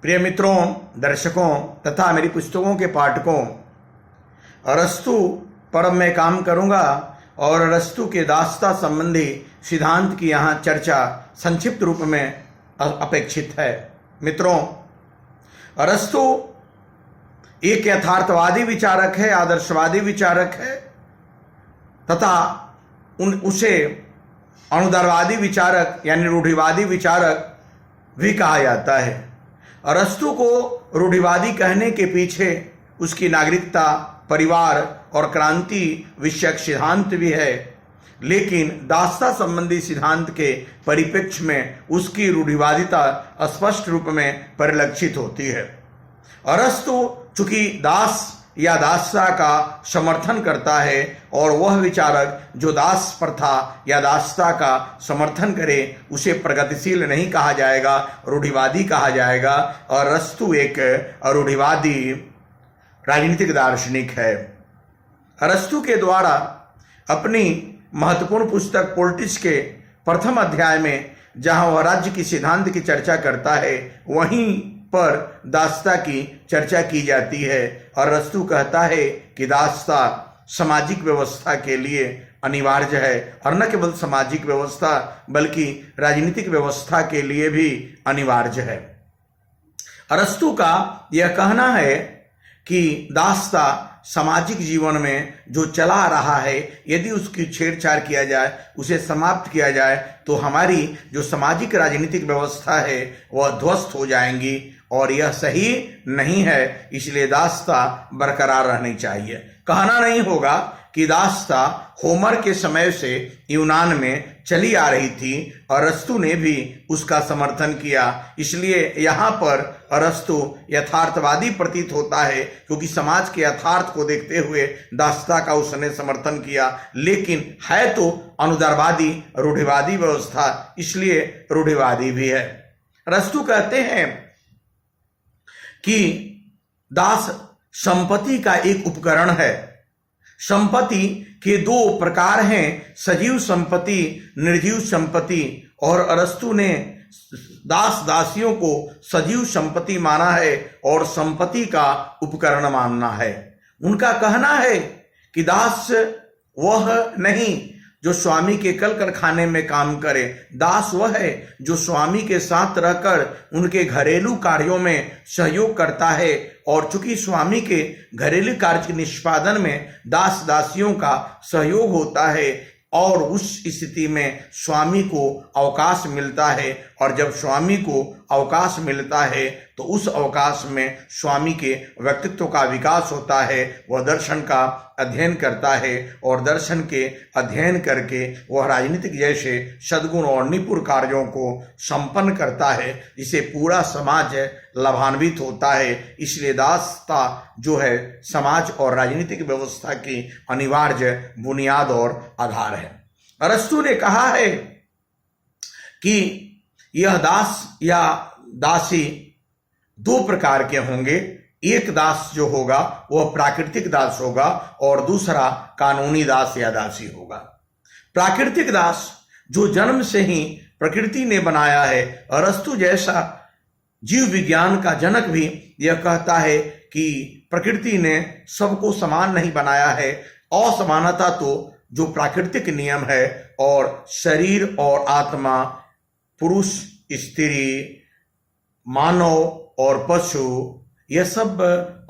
प्रिय मित्रों, दर्शकों तथा मेरी पुस्तकों के पाठकों, अरस्तु पर मैं काम करूंगा और अरस्तु के दास्ता संबंधी सिद्धांत की यहाँ चर्चा संक्षिप्त रूप में अपेक्षित है। मित्रों, अरस्तु एक यथार्थवादी विचारक है, आदर्शवादी विचारक है तथा उसे अनुदारवादी विचारक यानी रूढ़िवादी विचारक भी कहा जाता है। अरस्तु को रूढ़िवादी कहने के पीछे उसकी नागरिकता, परिवार और क्रांति विषयक सिद्धांत भी है, लेकिन दास्ता संबंधी सिद्धांत के परिप्रेक्ष्य में उसकी रूढ़िवादिता स्पष्ट रूप में परिलक्षित होती है। अरस्तु चूंकि दास या दास्ता का समर्थन करता है और वह विचारक जो दास प्रथा या दास्ता का समर्थन करे उसे प्रगतिशील नहीं कहा जाएगा, रूढ़िवादी कहा जाएगा। और अरस्तु एक रूढ़िवादी राजनीतिक दार्शनिक है। अरस्तु के द्वारा अपनी महत्वपूर्ण पुस्तक पॉलिटिक्स के प्रथम अध्याय में जहां वह राज्य की सिद्धांत की चर्चा करता है, वहीं पर दास्ता की चर्चा की जाती है। और अरस्तु कहता है कि दास्ता सामाजिक व्यवस्था के लिए अनिवार्य है, और न केवल सामाजिक व्यवस्था बल्कि राजनीतिक व्यवस्था के लिए भी अनिवार्य है। अरस्तु का यह कहना है कि दास्ता सामाजिक जीवन में जो चला रहा है, यदि उसकी छेड़छाड़ किया जाए, उसे समाप्त किया जाए, तो हमारी जो सामाजिक राजनीतिक व्यवस्था है वह ध्वस्त हो जाएंगी और यह सही नहीं है। इसलिए दास्ता बरकरार रहनी चाहिए। कहना नहीं होगा कि दास्ता होमर के समय से यूनान में चली आ रही थी और अरस्तु ने भी उसका समर्थन किया। इसलिए यहाँ पर अरस्तु यथार्थवादी प्रतीत होता है, क्योंकि समाज के यथार्थ को देखते हुए दास्ता का उसने समर्थन किया, लेकिन है तो अनुदारवादी रूढ़िवादी व्यवस्था, इसलिए रूढ़िवादी भी है। अरस्तु कहते हैं कि दास संपत्ति का एक उपकरण है। संपत्ति के दो प्रकार हैं, सजीव संपत्ति, निर्जीव संपत्ति। और अरस्तु ने दास दासियों को सजीव संपत्ति माना है और संपत्ति का उपकरण मानना है। उनका कहना है कि दास वह नहीं जो स्वामी के कल कारखाने में काम करे, दास वह है जो स्वामी के साथ रहकर उनके घरेलू कार्यों में सहयोग करता है। और चूंकि स्वामी के घरेलू कार्य के निष्पादन में दास दासियों का सहयोग होता है और उस स्थिति में स्वामी को अवकाश मिलता है, और जब स्वामी को अवकाश मिलता है तो उस अवकाश में स्वामी के व्यक्तित्व का विकास होता है। वह दर्शन का अध्ययन करता है और दर्शन के अध्ययन करके वह राजनीतिक जैसे सद्गुण और निपुण कार्यों को संपन्न करता है, जिसे पूरा समाज लाभान्वित होता है। इसलिए दास्ता जो है समाज और राजनीतिक व्यवस्था की अनिवार्य बुनियाद और आधार है। अरस्तु ने कहा है कि यह दास या दासी दो प्रकार के होंगे। एक दास जो होगा वह प्राकृतिक दास होगा और दूसरा कानूनी दास या दासी होगा। प्राकृतिक दास जो जन्म से ही प्रकृति ने बनाया है। अरस्तु जैसा जीव विज्ञान का जनक भी यह कहता है कि प्रकृति ने सबको समान नहीं बनाया है। असमानता तो जो प्राकृतिक नियम है, और शरीर और आत्मा, पुरुष स्त्री, मानव और पशु, यह सब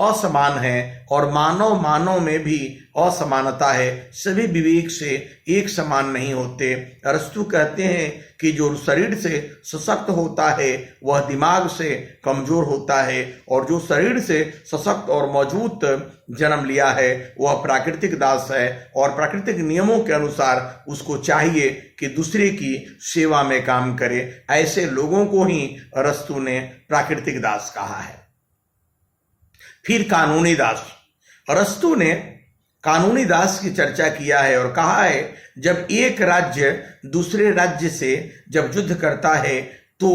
असमान है और मानव में भी असमानता है। सभी विवेक से एक समान नहीं होते। अरस्तु कहते हैं कि जो शरीर से सशक्त होता है वह दिमाग से कमजोर होता है, और जो शरीर से सशक्त और मजबूत जन्म लिया है वह प्राकृतिक दास है, और प्राकृतिक नियमों के अनुसार उसको चाहिए कि दूसरे की सेवा में काम करे। ऐसे लोगों को ही अरस्तु ने प्राकृतिक दास कहा है। फिर कानूनी दास। अरस्तु ने कानूनी दास की चर्चा किया है और कहा है जब एक राज्य दूसरे राज्य से जब युद्ध करता है तो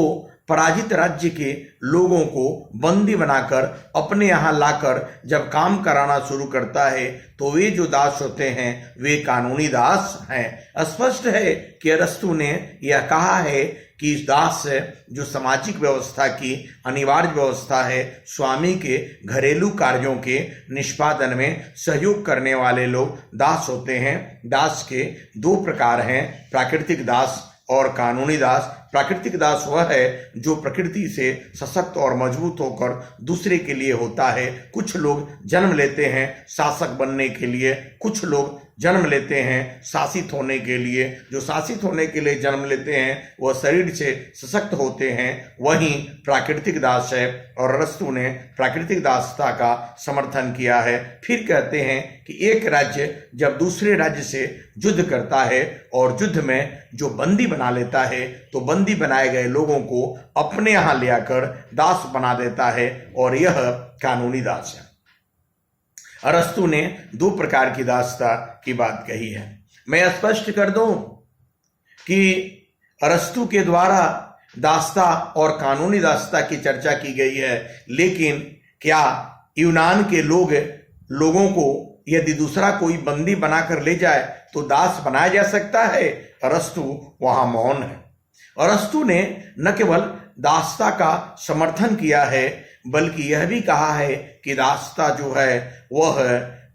पराजित राज्य के लोगों को बंदी बनाकर अपने यहाँ लाकर जब काम कराना शुरू करता है तो वे जो दास होते हैं वे कानूनी दास हैं। स्पष्ट है कि अरस्तु ने यह कहा है कि इस दास जो सामाजिक व्यवस्था की अनिवार्य व्यवस्था है, स्वामी के घरेलू कार्यों के निष्पादन में सहयोग करने वाले लोग दास होते हैं। दास के दो प्रकार हैं, प्राकृतिक दास और कानूनी दास। प्राकृतिक दास वह है जो प्रकृति से सशक्त और मजबूत होकर दूसरे के लिए होता है। कुछ लोग जन्म लेते हैं शासक बनने के लिए, कुछ लोग जन्म लेते हैं शासित होने के लिए। जो शासित होने के लिए जन्म लेते हैं वह शरीर से सशक्त होते हैं, वही प्राकृतिक दास है। और अरस्तु ने प्राकृतिक दासता का समर्थन किया है। फिर कहते हैं कि एक राज्य जब दूसरे राज्य से युद्ध करता है और युद्ध में जो बंदी बना लेता है तो बंदी बनाए गए लोगों को अपने यहां ले आकर दास बना देता है, और यह कानूनी दास है। अरस्तु ने दो प्रकार की दासता की बात कही है। मैं स्पष्ट कर दूं कि अरस्तु के द्वारा दासता और कानूनी दासता की चर्चा की गई है, लेकिन क्या यूनान के लोगों को यदि दूसरा कोई बंदी बनाकर ले जाए तो दास बनाया जा सकता है? अरस्तु वहां मौन है। अरस्तु ने न केवल दासता का समर्थन किया है बल्कि यह भी कहा है कि दासता जो है वह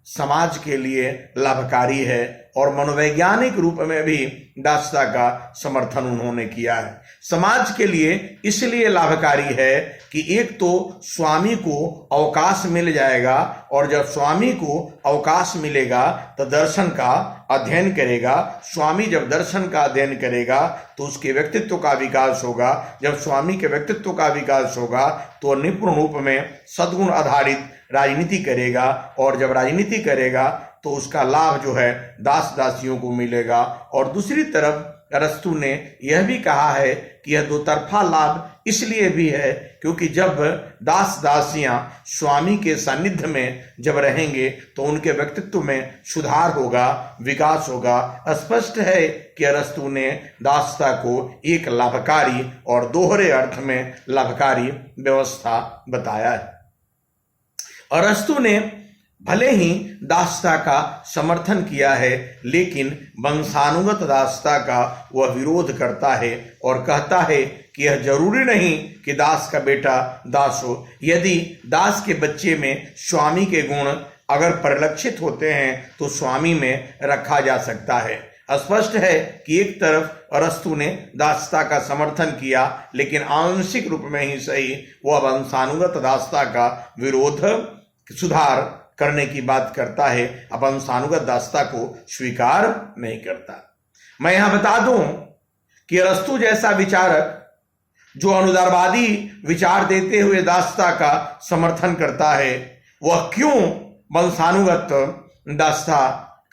समाज के लिए लाभकारी है, और मनोवैज्ञानिक रूप में भी दासता का समर्थन उन्होंने किया है। समाज के लिए इसलिए लाभकारी है कि एक तो स्वामी को अवकाश मिल जाएगा, और जब स्वामी को अवकाश मिलेगा तो दर्शन का अध्ययन करेगा। स्वामी जब दर्शन का अध्ययन करेगा तो उसके व्यक्तित्व का विकास होगा। जब स्वामी के व्यक्तित्व का विकास होगा तो निपुण रूप में सद्गुण आधारित राजनीति करेगा, और जब राजनीति करेगा तो उसका लाभ जो है दास दासियों को मिलेगा। और दूसरी तरफ अरस्तु ने यह भी कहा है कि यह दो तरफा लाभ इसलिए भी है क्योंकि जब दास दासियां स्वामी के सानिध्य में जब रहेंगे तो उनके व्यक्तित्व में सुधार होगा, विकास होगा। स्पष्ट है कि अरस्तु ने दासता को एक लाभकारी और दोहरे अर्थ में लाभकारी व्यवस्था बताया है। अरस्तु ने भले ही दासता का समर्थन किया है, लेकिन वंशानुगत दासता का वह विरोध करता है और कहता है कि यह जरूरी नहीं कि दास का बेटा दास हो। यदि दास के बच्चे में स्वामी के गुण अगर परिलक्षित होते हैं तो स्वामी में रखा जा सकता है। स्पष्ट है कि एक तरफ अरस्तु ने दासता का समर्थन किया, लेकिन आंशिक रूप में ही सही वह वंशानुगत दासता का विरोध, सुधार करने की बात करता है, अब वंशानुगत दासता को स्वीकार नहीं करता। मैं यहां बता दूं कि अरस्तु जैसा विचारक जो अनुदारवादी विचार देते हुए दासता का समर्थन करता है, वह क्यों वंशानुगत दासता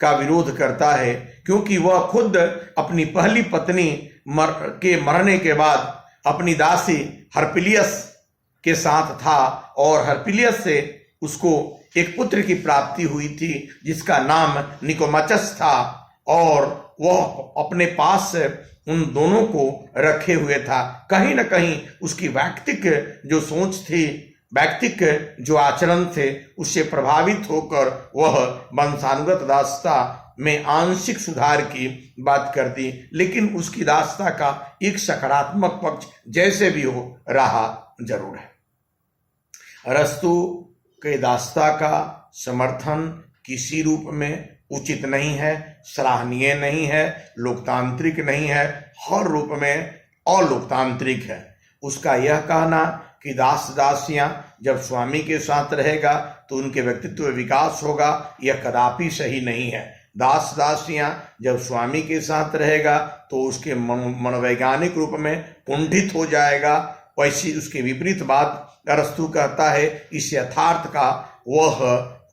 का विरोध करता है? क्योंकि वह खुद अपनी पहली पत्नी के मरने के बाद अपनी दासी हरपिलियस के साथ था, और हरपिलियस से उसको एक पुत्र की प्राप्ति हुई थी जिसका नाम निकोमचस था, और वह अपने पास उन दोनों को रखे हुए था। कहीं न कहीं उसकी वैयक्तिक जो सोच थी, वैयक्तिक जो आचरण थे, उससे प्रभावित होकर वह वंशानुगत दासता में आंशिक सुधार की बात कर दी, लेकिन उसकी दासता का एक सकारात्मक पक्ष जैसे भी हो रहा जरूर है। अरस्तु के दासता का समर्थन किसी रूप में उचित नहीं है, सराहनीय नहीं है, लोकतांत्रिक नहीं है, हर रूप में अलोकतांत्रिक है। उसका यह कहना कि दास दासियां जब स्वामी के साथ रहेगा तो उनके व्यक्तित्व विकास होगा, यह कदापि सही नहीं है। दास दासियां जब स्वामी के साथ रहेगा तो उसके मनोवैज्ञानिक रूप में कुंठित हो जाएगा। वैसी उसके विपरीत बात अरस्तु कहता है, इस यथार्थ का वह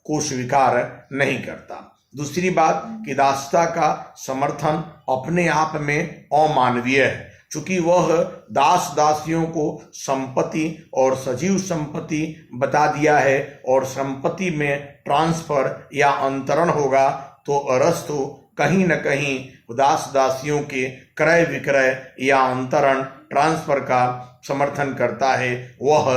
को स्वीकार नहीं करता। दूसरी बात कि दासता का समर्थन अपने आप में अमानवीय है, चूंकि वह दास दासियों को संपत्ति और सजीव संपत्ति बता दिया है और संपत्ति में ट्रांसफर या अंतरण होगा, तो अरस्तु कहीं न कहीं दास दासियों के क्रय विक्रय या अंतरण ट्रांसफर का समर्थन करता है। वह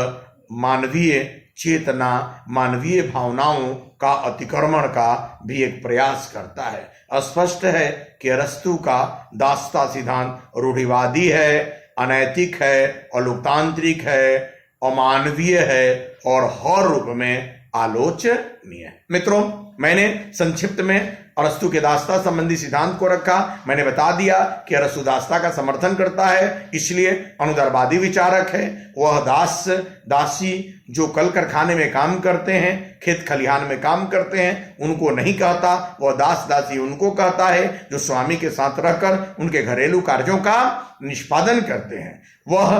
मानवीय चेतना, मानवीय भावनाओं का अतिक्रमण का भी एक प्रयास करता है। स्पष्ट है कि अरस्तु का दासता सिद्धांत रूढ़िवादी है, अनैतिक है, अलोकतांत्रिक है, अमानवीय है और हर रूप में आलोचनीय। मित्रों, मैंने संक्षिप्त में अरस्तु के दासता संबंधी सिद्धांत को रखा। मैंने बता दिया कि अरस्तु दासता का समर्थन करता है, इसलिए अनुदारवादी विचारक है। वह दास दासी जो कल कारखाने में काम करते हैं, खेत खलिहान में काम करते हैं, उनको नहीं कहता। वह दास दासी उनको कहता है जो स्वामी के साथ रहकर उनके घरेलू कार्यों का निष्पादन करते हैं। वह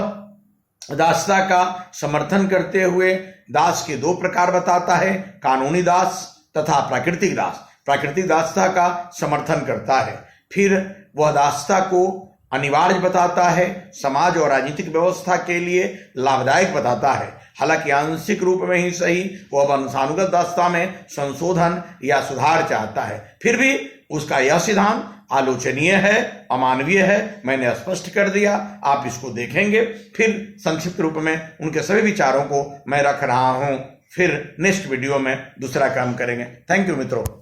दासता का समर्थन करते हुए दास के दो प्रकार बताता है, कानूनी दास तथा प्राकृतिक दास। प्राकृतिक दासता का समर्थन करता है। फिर वह दासता को अनिवार्य बताता है, समाज और राजनीतिक व्यवस्था के लिए लाभदायक बताता है। हालांकि आंशिक रूप में ही सही, वह वंशानुगत दासता में संशोधन या सुधार चाहता है। फिर भी उसका यह सिद्धांत आलोचनीय है, अमानवीय है। मैंने स्पष्ट कर दिया, आप इसको देखेंगे। फिर संक्षिप्त रूप में उनके सभी विचारों को मैं रख रहा हूं। फिर नेक्स्ट वीडियो में दूसरा काम करेंगे। थैंक यू मित्रों।